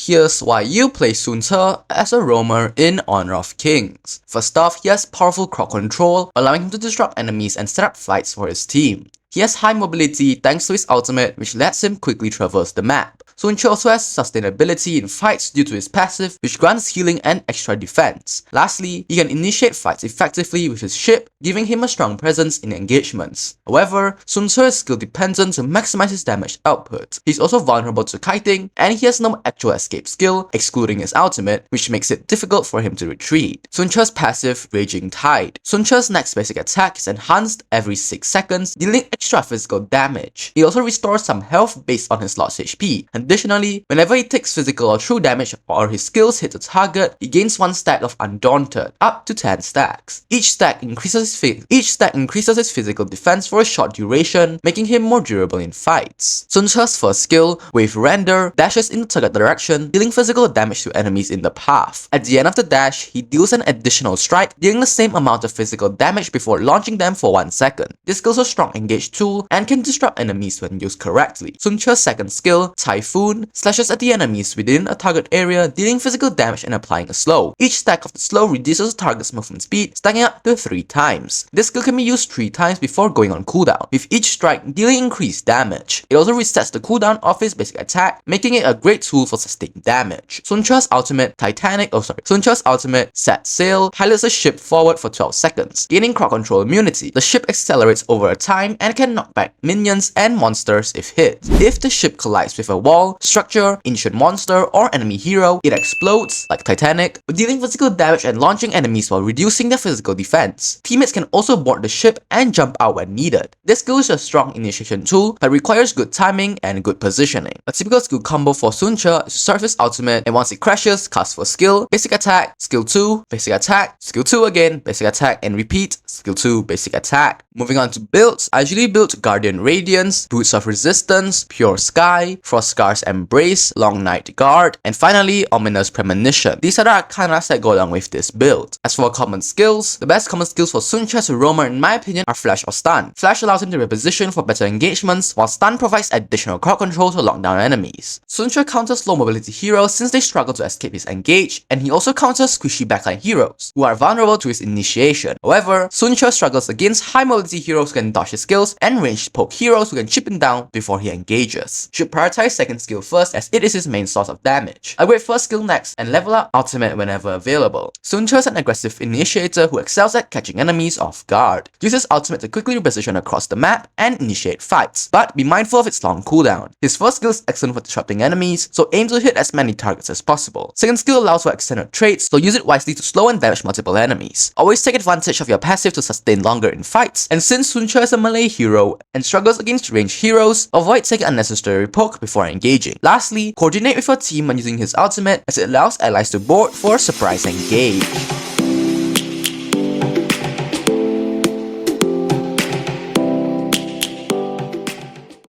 Here's why you play Sun Ce as a roamer in Honor of Kings. First off, he has powerful crowd control, allowing him to disrupt enemies and set up fights for his team. He has high mobility thanks to his ultimate, which lets him quickly traverse the map. Sun Ce also has sustainability in fights due to his passive, which grants healing and extra defense. Lastly, he can initiate fights effectively with his ship, giving him a strong presence in engagements. However, Sun Ce is skill dependent to maximize his damage output. He's also vulnerable to kiting, and he has no actual escape skill, excluding his ultimate, which makes it difficult for him to retreat. Sun Ce's passive, Raging Tide. Sun Ce's next basic attack is enhanced every 6 seconds, dealing extra physical damage. He also restores some health based on his lost HP. Additionally, whenever he takes physical or true damage or his skills hit a target, he gains 1 stack of Undaunted, up to 10 stacks. Each stack increases his physical defense for a short duration, making him more durable in fights. Sun Ce's first skill, Wave Render, dashes in the target direction, dealing physical damage to enemies in the path. At the end of the dash, he deals an additional strike, dealing the same amount of physical damage before launching them for 1 second. This skill is a strong engage tool and can disrupt enemies when used correctly. Sun Ce's second skill, Typhoon, slashes at the enemies within a target area, dealing physical damage and applying a slow. Each stack of the slow reduces the target's movement speed, stacking up to 3 times. This skill can be used 3 times before going on cooldown, with each strike dealing increased damage. It also resets the cooldown of his basic attack, making it a great tool for sustained damage. Sun Ce's ultimate, Set Sail, pilots a ship forward for 12 seconds, gaining crowd control immunity. The ship accelerates over time and can knock back minions and monsters if hit. If the ship collides with a wall, structure, ancient monster, or enemy hero, it explodes, like Titanic, dealing physical damage and launching enemies while reducing their physical defense. Teammates can also board the ship and jump out when needed. This skill is a strong initiation tool that requires good timing and good positioning. A typical skill combo for Sun Ce is to start with his ultimate, and once it crashes, cast for skill, basic attack, skill 2, basic attack, skill 2 again, basic attack, and repeat, skill 2, basic attack. Moving on to builds, I usually build Guardian Radiance, Roots of Resistance, Pure Sky, Frostscar's Embrace, Long Night Guard, and finally, Ominous Premonition. These are the arcanas that go along with this build. As for common skills, the best common skills for Sun Ce as a roamer in my opinion are Flash or Stun. Flash allows him to reposition for better engagements, while Stun provides additional crowd control to lock down enemies. Sun Ce counters low mobility heroes since they struggle to escape his engage, and he also counters squishy backline heroes, who are vulnerable to his initiation. However, Sun Ce struggles against high mobility heroes who can dodge his skills, and ranged poke heroes who can chip him down before he engages. Should prioritize second skill first as it is his main source of damage. I wait first skill next and level up ultimate whenever available. Sun Ce is an aggressive initiator who excels at catching enemies off guard. Uses ultimate to quickly reposition across the map and initiate fights, but be mindful of its long cooldown. His first skill is excellent for disrupting enemies, so aim to hit as many targets as possible. Second skill allows for extended traits, so use it wisely to slow and damage multiple enemies. Always take advantage of your passive to sustain longer in fights, and since Sun Ce is a melee hero and struggles against ranged heroes, avoid taking unnecessary poke before engaging. Lastly, coordinate with your team when using his ultimate as it allows allies to board for a surprise engage.